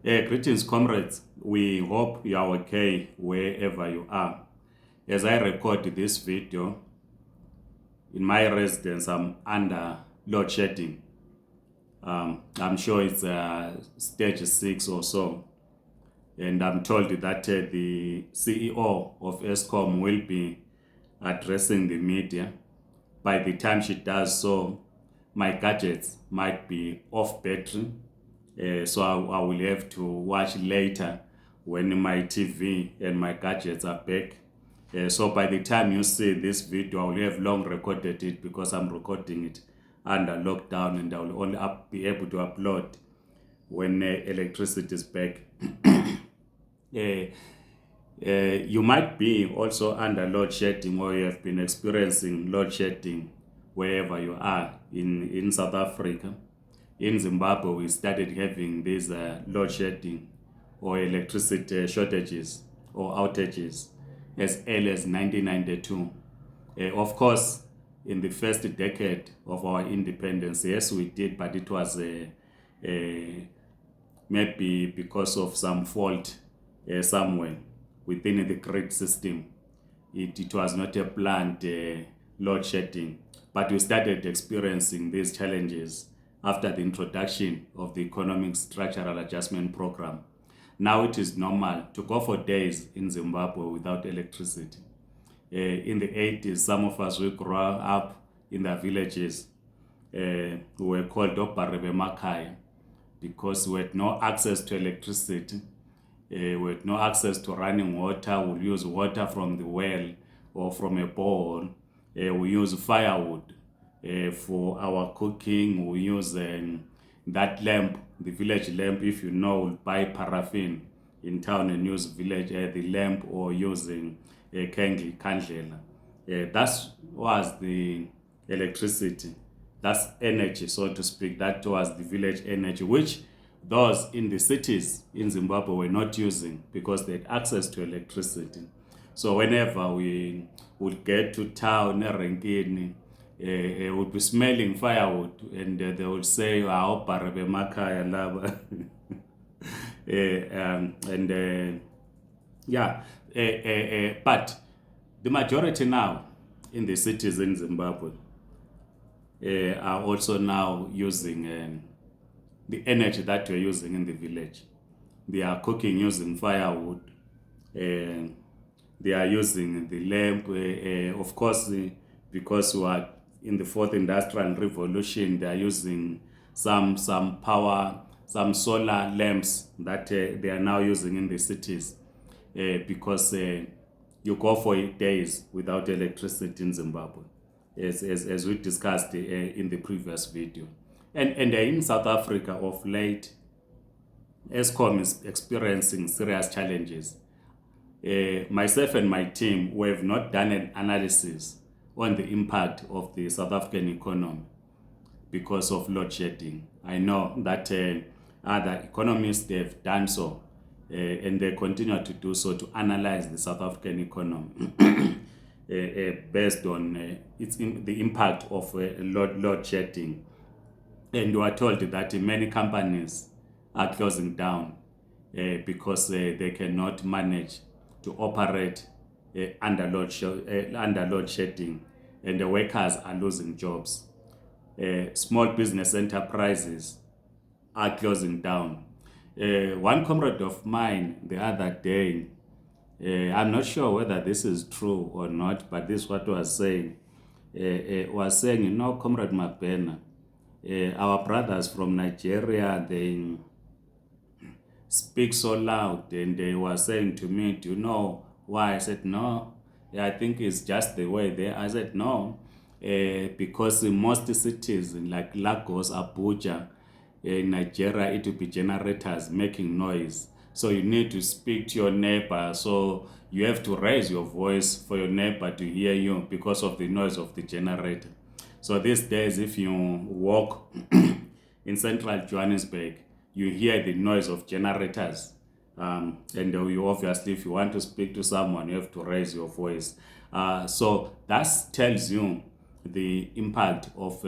Greetings, comrades. We hope you are okay wherever you are. As I record this video, in my residence, I'm under load shedding. I'm sure it's stage 6 or so. And I'm told that the CEO of Eskom will be addressing the media. By the time she does so, my gadgets might be off battery. So I will have to watch later when my TV and my gadgets are back. So by the time you see this video, I will have long recorded it because I'm recording it under lockdown, and I will only be able to upload when electricity is back. You might be also under load shedding, or you have been experiencing load shedding wherever you are in South Africa. In Zimbabwe, we started having these load shedding or electricity shortages or outages as early as 1992. Of course, in the first decade of our independence, yes, we did, but it was maybe because of some fault somewhere within the grid system. It was not a planned load shedding, but we started experiencing these challenges after the introduction of the Economic Structural Adjustment Program. Now it is normal to go for days in Zimbabwe without electricity. In the 80s, some of us, we grew up in the villages who were called Obarebe Makhaya because we had no access to electricity. We had no access to running water. We'll use water from the well or from a bowl. We use firewood for our cooking. We use that lamp, the village lamp. If you know, we'll buy paraffin in town and use village the lamp, or using a candle. That was the electricity. That's energy, so to speak. That was the village energy, which those in the cities in Zimbabwe were not using because they had access to electricity. So whenever we would get to town, Renkini, would be smelling firewood, and they would say, Obarebe Makhaya laba. But the majority now in the cities in Zimbabwe are also now using the energy that we're using in the village. They are cooking using firewood. They are using the lamp. Of course, because we are in the fourth industrial revolution, they are using some power, some solar lamps that they are now using in the cities because you go for days without electricity in Zimbabwe, as we discussed in the previous video. And in South Africa of late, Eskom is experiencing serious challenges. Myself and my team, we have not done an analysis on the impact of the South African economy because of load shedding. I know that other economists, they've done so, and they continue to do so, to analyze the South African economy based on the impact of load shedding. And we are told that many companies are closing down because they cannot manage to operate under load shedding, and the workers are losing jobs. Small business enterprises are closing down. One comrade of mine the other day, I'm not sure whether this is true or not, but this is what was saying. Was saying, Comrade Mabena, our brothers from Nigeria, they speak so loud, and they were saying to me, do you know why? I said, no. I think it's just the way they are. I said, no. Because in most cities like Lagos, Abuja, in Nigeria, it will be generators making noise. So you need to speak to your neighbor. So you have to raise your voice for your neighbor to hear you because of the noise of the generator. So these days, if you walk in central Johannesburg, you hear the noise of generators. And you obviously, if you want to speak to someone, you have to raise your voice. So that tells you the impact of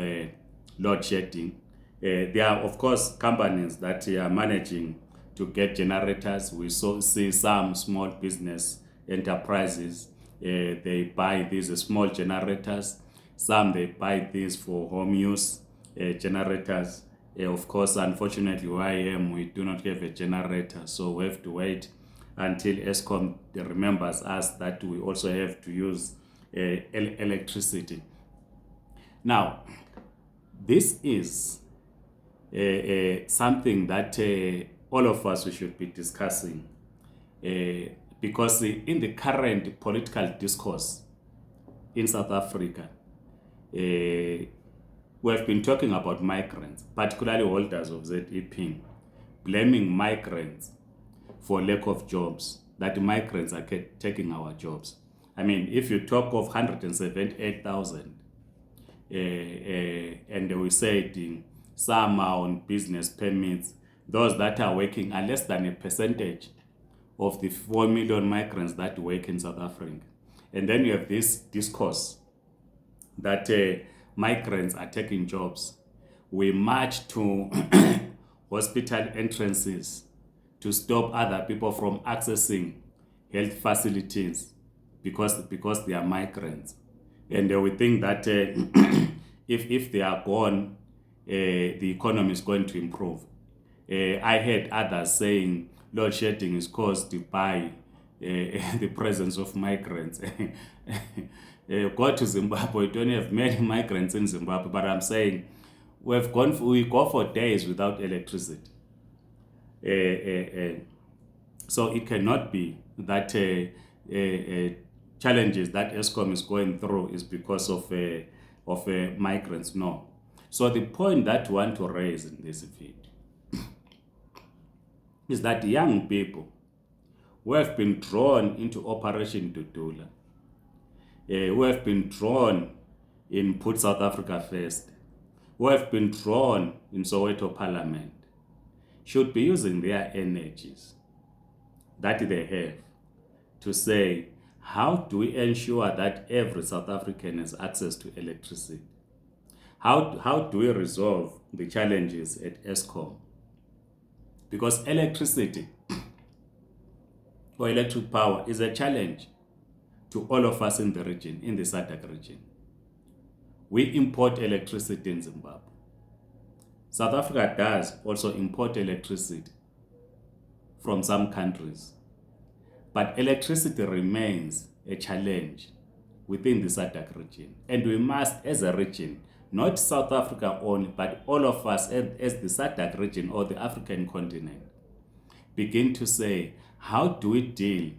load shedding. There are, of course, companies that are managing to get generators. We see some small business enterprises, they buy these small generators. Some they buy these for home use generators. Of course, unfortunately, where I am, we do not have a generator, so we have to wait until Eskom remembers us that we also have to use electricity. Now, this is something that all of us we should be discussing, because in the current political discourse in South Africa, we have been talking about migrants, particularly holders of ZEP, blaming migrants for lack of jobs, that migrants are taking our jobs. I mean, if you talk of 178,000, and we said some are on business permits, those that are working are less than a percentage of the 4 million migrants that work in South Africa. And then you have this discourse that migrants are taking jobs. We march to hospital entrances to stop other people from accessing health facilities because they are migrants. And we think that if they are gone, the economy is going to improve. I heard others saying load shedding is caused by the presence of migrants. Go to Zimbabwe, we don't have many migrants in Zimbabwe, but I'm saying we go for days without electricity. So it cannot be that challenges that Eskom is going through is because of migrants. No. So the point that we want to raise in this video is that young people who have been drawn into Operation Dudula, who have been drawn in Put South Africa First, who have been drawn in Soweto Parliament, should be using their energies that they have to say, how do we ensure that every South African has access to electricity? How do we resolve the challenges at Eskom? Because electricity or electric power is a challenge to all of us in the region, in the SADC region. We import electricity in Zimbabwe. South Africa does also import electricity from some countries. But electricity remains a challenge within the SADC region. And we must, as a region, not South Africa only, but all of us as the SADC region or the African continent, begin to say, how do we deal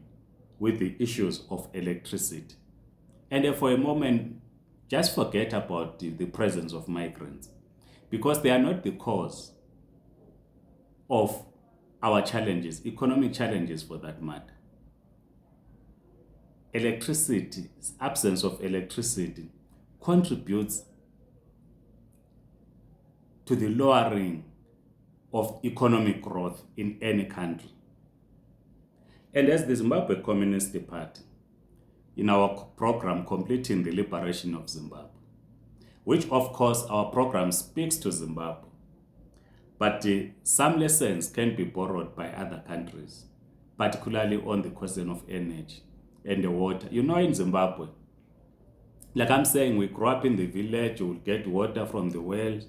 with the issues of electricity? And for a moment, just forget about the presence of migrants, because they are not the cause of our challenges, economic challenges for that matter. Electricity, absence of electricity, contributes to the lowering of economic growth in any country. And as the Zimbabwe Communist Party, in our program Completing the Liberation of Zimbabwe, which of course our program speaks to Zimbabwe, but some lessons can be borrowed by other countries, particularly on the question of energy and the water. You know, in Zimbabwe, like I'm saying, we grew up in the village, we'll get water from the wells,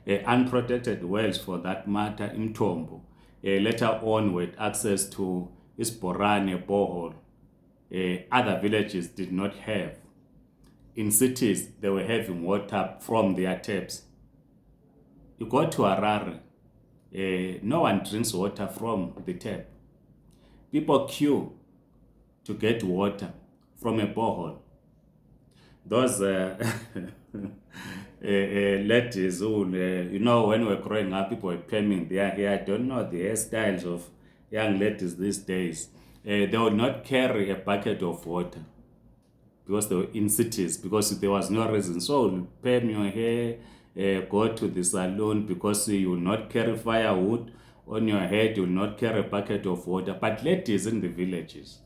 unprotected wells for that matter, in Tombo. Later on, with access to Isborane borehole, other villages did not have. In cities, they were having water from their taps. You go to Harare, no one drinks water from the tap. People queue to get water from a borehole. Those ladies who, you know, when we were growing up, people were perming their hair. I don't know the hairstyles of young ladies these days. They would not carry a bucket of water because they were in cities, because there was no reason. So perm your hair, go to the salon, because you will not carry firewood on your head, you will not carry a bucket of water. But ladies in the villages,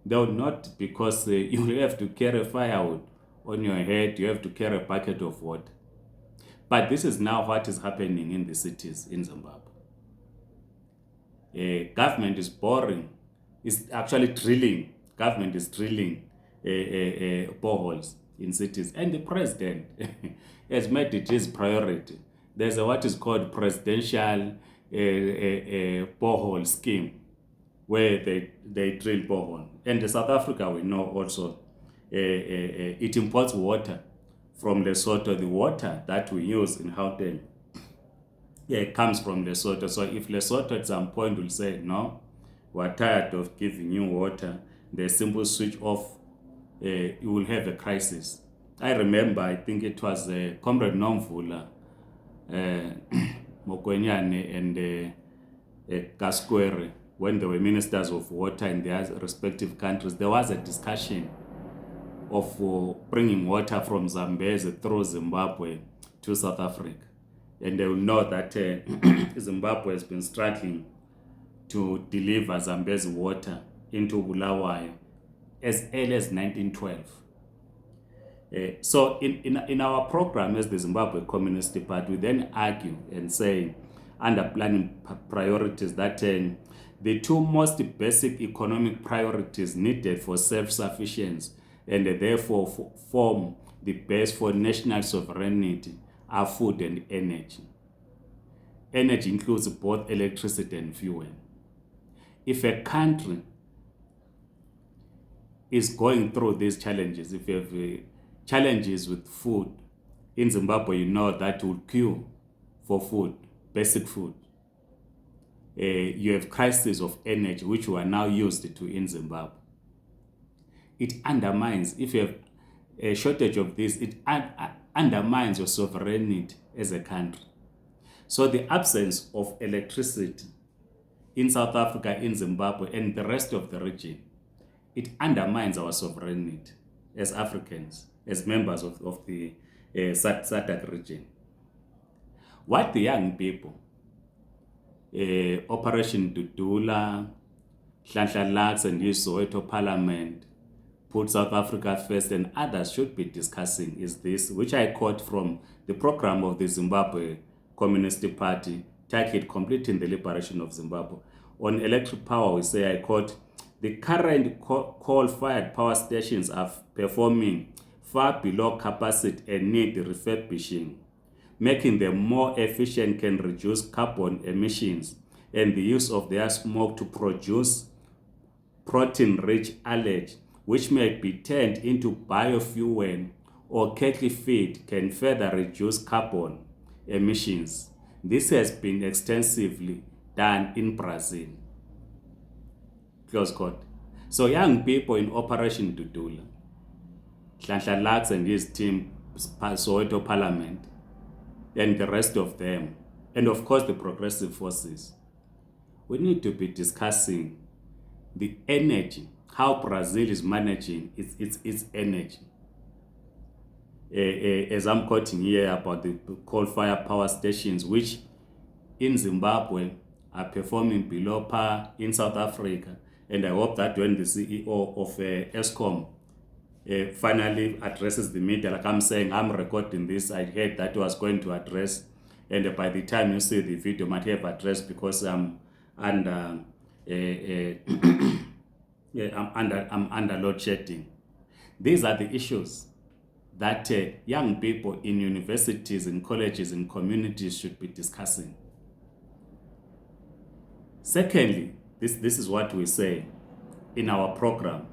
they will not, because you have to carry firewood on your head, you have to carry a bucket of water. But this is now what is happening in the cities in Zimbabwe. Government is boring. It's actually drilling. Government is drilling boreholes in cities. And the president has made it his priority. There's what is called presidential borehole scheme, where they drill borehole. And in South Africa, we know also it imports water from Lesotho. The water that we use in Gauteng comes from Lesotho. So if Lesotho at some point will say, no, we're tired of giving you water, they simple switch off, you will have a crisis. I remember, I think it was Comrade Nomvula, Mokwenyane and Gasquere, when they were ministers of water in their respective countries, there was a discussion of bringing water from Zambezi through Zimbabwe to South Africa. And they will know that Zimbabwe has been struggling to deliver Zambezi water into Bulawayo as early as 1912. So in our program as the Zimbabwe Communist Party, we then argue and say, under planning priorities, that the two most basic economic priorities needed for self-sufficiency and therefore form the base for national sovereignty are food and energy. Energy includes both electricity and fuel. If a country is going through these challenges, if you have challenges with food, in Zimbabwe, you know that will queue for food, basic food. You have crisis of energy, which we are now used to in Zimbabwe. It undermines, if you have a shortage of this, it undermines your sovereignty as a country. So the absence of electricity in South Africa, in Zimbabwe, and the rest of the region, it undermines our sovereignty as Africans, as members of the SADC region. What the young people, Operation Dudula, Hlanhla Lux and Soweto Parliament, Put South Africa First, and others should be discussing is this, which I quote from the program of the Zimbabwe Communist Party, titled Completing the Liberation of Zimbabwe. On electric power, we say, I quote, the current coal-fired power stations are performing far below capacity and need refurbishing. Making them more efficient can reduce carbon emissions and the use of their smoke to produce protein-rich algae, which may be turned into biofuel or cattle feed, can further reduce carbon emissions. This has been extensively done in Brazil. Close quote. So young people in Operation Dudula, Hlanhla Lux and his team, Soweto Parliament, and the rest of them, and of course the progressive forces, we need to be discussing the energy, how Brazil is managing its energy. As I'm quoting here about the coal-fired power stations, which in Zimbabwe are performing below par in South Africa. And I hope that when the CEO of Eskom finally addresses the media, like I'm saying, I'm recording this, I heard that he was going to address, and by the time you see the video, might have addressed because I'm under I'm under load shedding. These are the issues that young people in universities, in colleges, in communities should be discussing. Secondly, this is what we say in our program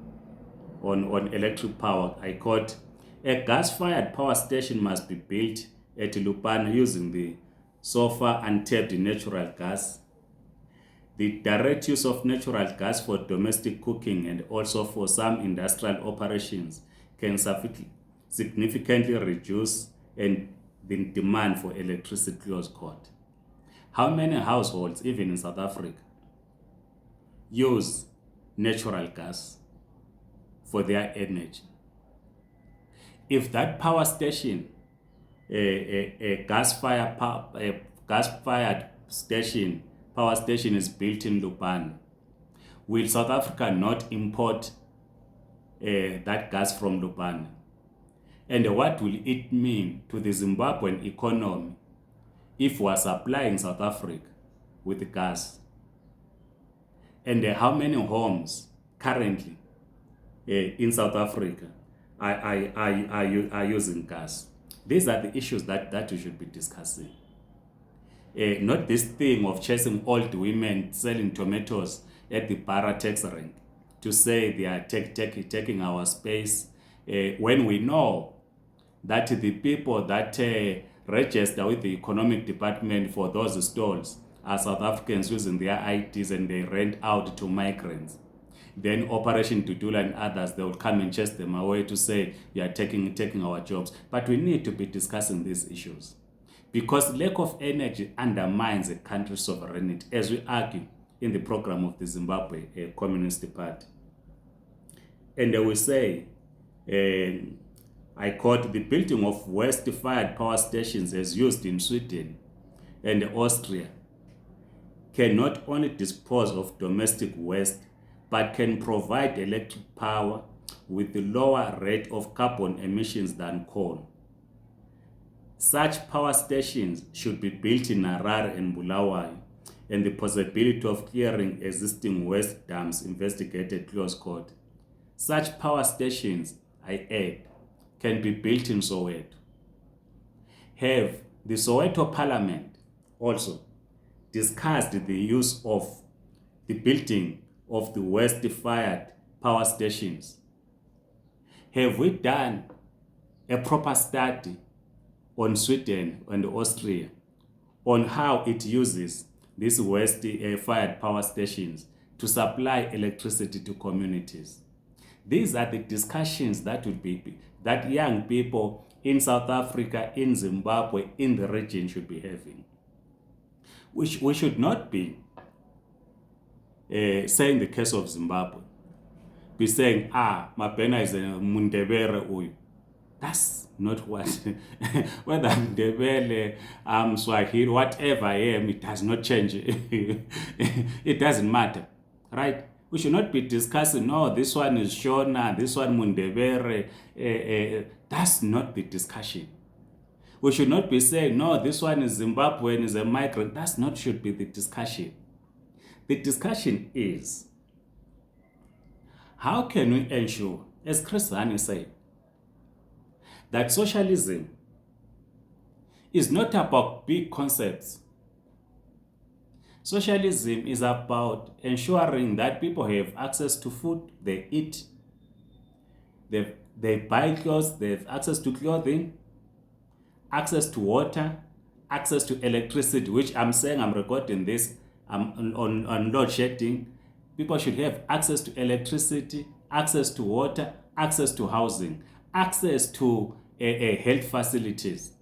on electric power. I quote, a gas-fired power station must be built at Lupane using the sulfur untapped natural gas, the direct use of natural gas for domestic cooking and also for some industrial operations can significantly reduce the demand for electricity, close quote. How many households, even in South Africa, use natural gas for their energy? If that power station, a gas-fired power station is built in Lupane, will South Africa not import that gas from Lupane? And what will it mean to the Zimbabwean economy if we are supplying South Africa with gas? And how many homes currently in South Africa are using gas? These are the issues that we should be discussing. Not this thing of chasing old women selling tomatoes at the Barra tax rank to say they are taking our space, when we know that the people that register with the economic department for those stalls are South Africans using their IDs, and they rent out to migrants. Then Operation Dudula and others, they will come and chase them away to say you are taking our jobs. But we need to be discussing these issues, because lack of energy undermines a country's sovereignty, as we argue in the program of the Zimbabwe Communist Party. And they will say, I quote, the building of waste-fired power stations as used in Sweden and Austria can not only dispose of domestic waste, but can provide electric power with a lower rate of carbon emissions than coal. Such power stations should be built in Harare and Bulawayo, and the possibility of clearing existing waste dams investigated, close quote. Such power stations, I add, can be built in Soweto. Have the Soweto Parliament also discussed the use of the building of the waste-fired power stations? Have we done a proper study on Sweden and Austria on how it uses these waste-fired power stations to supply electricity to communities? These are the discussions that that young people in South Africa, in Zimbabwe, in the region should be having. We should not be saying the case of Zimbabwe, be saying, Mabena is a Mundebere uyu. That's not what, whether Ndebele, Swahili, whatever I am, it does not change. It doesn't matter, right? We should not be discussing, no, this one is Shona, this one Mundebere. That's not the discussion. We should not be saying, no, this one is Zimbabwean, is a migrant. That's not should be the discussion. The discussion is, how can we ensure, as Chris Hani said, that socialism is not about big concepts. Socialism is about ensuring that people have access to food, they eat, they buy clothes, they have access to clothing, access to water, access to electricity, which I'm saying, I'm recording this on load shedding. People should have access to electricity, access to water, access to housing, access to health facilities.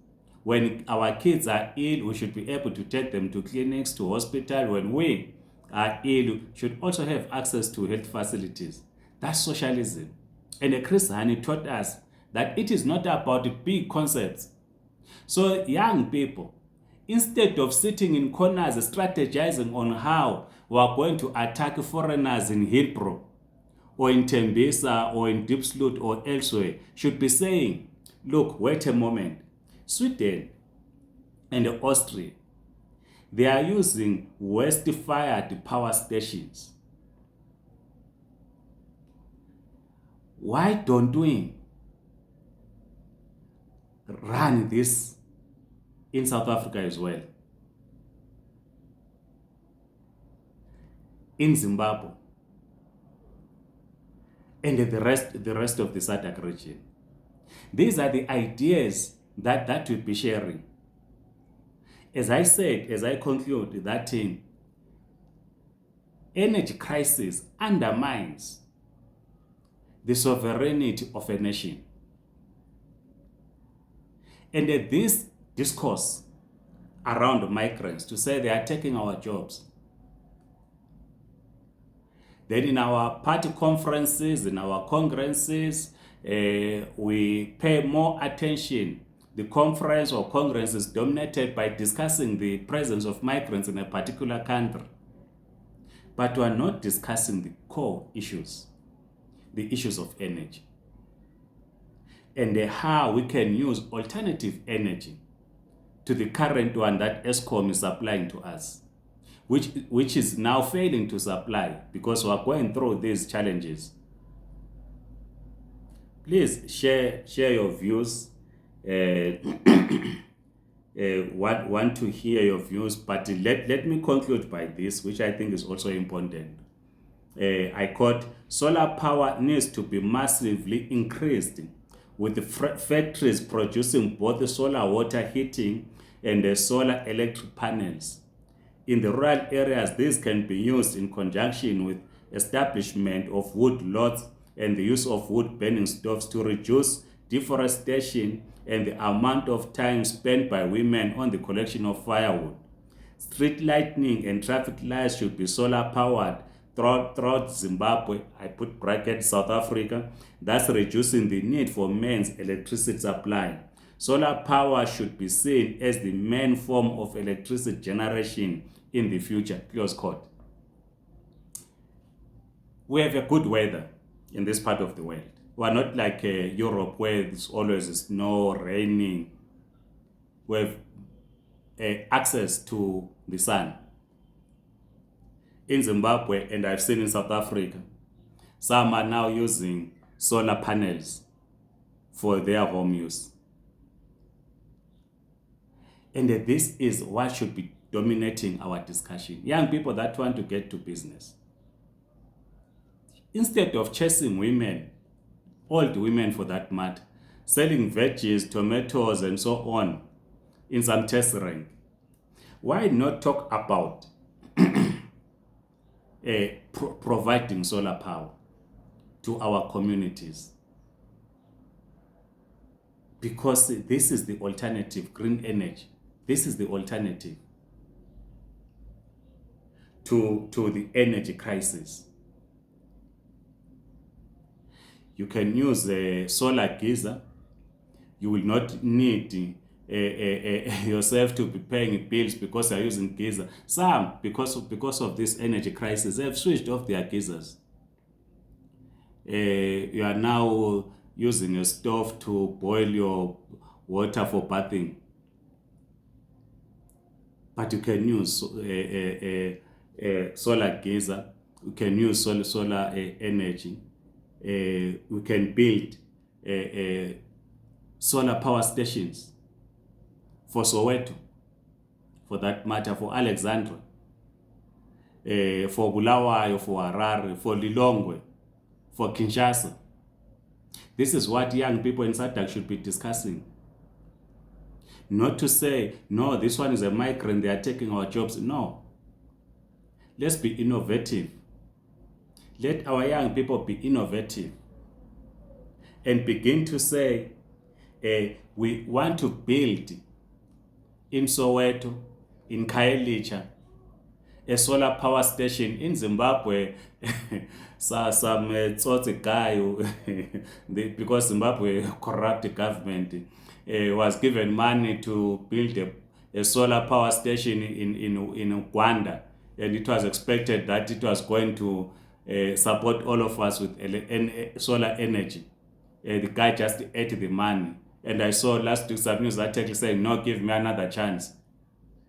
When our kids are ill, we should be able to take them to clinics, to hospital. When we are ill, we should also have access to health facilities. That's socialism. And Chris Hani taught us that it is not about big concepts. So young people, instead of sitting in corners strategizing on how we are going to attack foreigners in Hillbrow or in Tembisa or in Deep Sloot or elsewhere, should be saying, look, wait a moment. Sweden and Austria, they are using waste-fired power stations. Why don't we run this in South Africa as well? In Zimbabwe and the rest of the SADC region. These are the ideas that we'll be sharing. As I said, as I conclude, that energy crisis undermines the sovereignty of a nation. And this discourse around migrants to say they are taking our jobs. Then in our party conferences, in our congresses, we pay more attention. The conference or congress is dominated by discussing the presence of migrants in a particular country. But we are not discussing the core issues, the issues of energy, and how we can use alternative energy to the current one that Eskom is supplying to us. which is now failing to supply because we are going through these challenges. Please share your views. Want to hear your views, but let me conclude by this, which I think is also important. I quote, solar power needs to be massively increased, with the factories producing both the solar water heating and the solar electric panels. In the rural areas, these can be used in conjunction with establishment of wood lots and the use of wood burning stoves to reduce deforestation and the amount of time spent by women on the collection of firewood. Street lighting and traffic lights should be solar powered throughout Zimbabwe, I put brackets South Africa, thus reducing the need for men's electricity supply. Solar power should be seen as the main form of electricity generation in the future, close quote. We have a good weather in this part of the world. We are not like Europe where it's always snow, raining. We have access to the sun. In Zimbabwe, and I've seen in South Africa, some are now using solar panels for their home use. And this is what should be dominating our discussion. Young people that want to get to business. Instead of chasing women, old women for that matter, selling veggies, tomatoes, and so on in some test rank, why not talk about providing solar power to our communities? Because this is the alternative, green energy. This is the alternative to the energy crisis. You can use a solar geyser. You will not need yourself to be paying bills because you're using geyser. Some, because of this energy crisis, have switched off their geysers. You are now using a stove to boil your water for bathing. But you can use solar geyser. You can use solar energy. We can build solar power stations for Soweto, for that matter, for Alexandra, for Bulawayo, for Harare, for Lilongwe, for Kinshasa. This is what young people in SADC should be discussing. Not to say, no, this one is a migrant, they are taking our jobs. No. Let's be innovative. Let our young people be innovative and begin to say, we want to build in Soweto, in Khayelitsha, a solar power station in Zimbabwe. Some tsotsi guy, because Zimbabwe corrupt government, was given money to build a solar power station in Uganda, and it was expected that it was going to support all of us with solar energy. The guy just ate the money. And I saw last week some news article saying, no, give me another chance.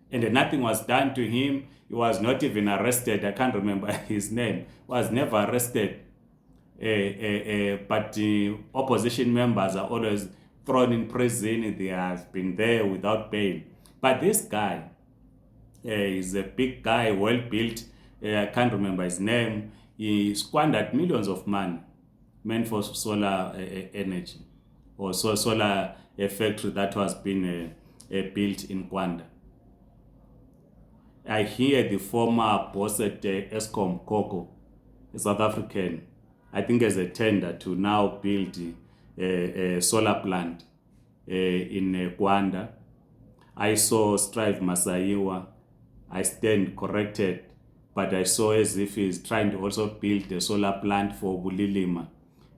And nothing was done to him. He was not even arrested. I can't remember his name. Was never arrested. But the opposition members are always thrown in prison. They have been there without bail. But this guy is a big guy, well built. I can't remember his name. He squandered millions of money meant for solar energy, or solar factory that was being built in Kwanda. I hear the former boss at Eskom, Coco, a South African, I think as a tender to now build a solar plant in Kwanda. I saw Strive Masaiwa. I stand corrected, but I saw as if he's trying to also build a solar plant for Bulilima.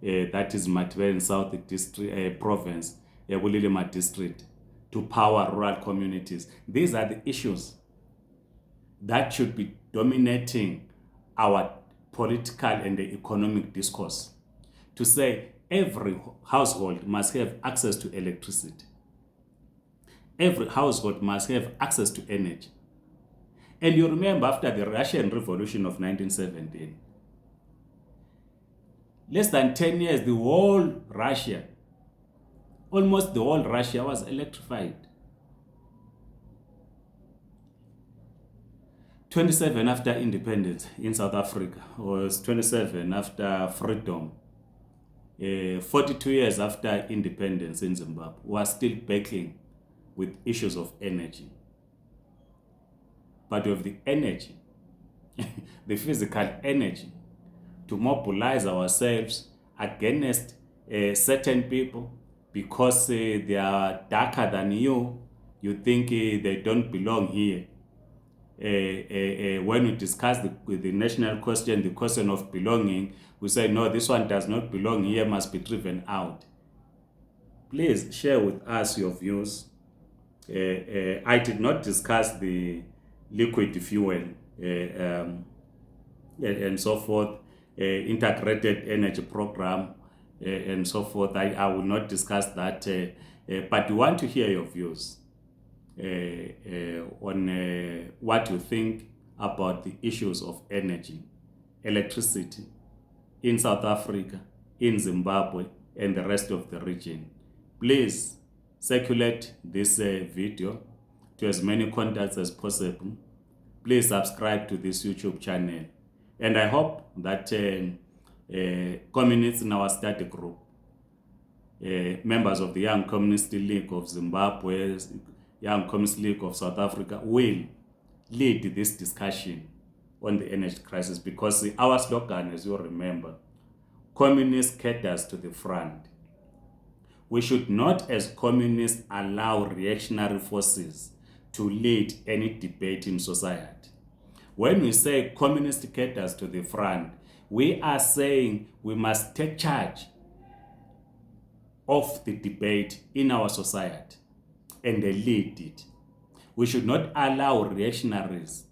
That is Matwen South District Province, Bulilima District, to power rural communities. These are the issues that should be dominating our political and economic discourse. To say every household must have access to electricity. Every household must have access to energy. And you remember after the Russian Revolution of 1917, less than 10 years, the whole Russia, almost the whole Russia was electrified. 27 after independence in South Africa, was 27 after freedom, 42 years after independence in Zimbabwe, was still battling with issues of energy. But with the energy, the physical energy, to mobilize ourselves against certain people because they are darker than you think they don't belong here. When we discuss the national question, the question of belonging, we say, no, this one does not belong here, must be driven out. Please share with us your views. I did not discuss the liquid fuel and so forth, integrated energy program and so forth. I will not discuss that, but we want to hear your views on what you think about the issues of energy, electricity in South Africa, in Zimbabwe, and the rest of the region. Please circulate this video to as many contacts as possible. Please subscribe to this YouTube channel. And I hope that communists in our study group, members of the Young Communist League of Zimbabwe, Young Communist League of South Africa, will lead this discussion on the energy crisis, because our slogan, as you remember, communist caters to the front. We should not, as communists, allow reactionary forces to lead any debate in society. When we say communist caters to the front, we are saying we must take charge of the debate in our society and lead it. We should not allow reactionaries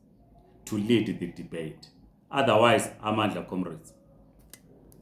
to lead the debate. Otherwise, amandla comrades.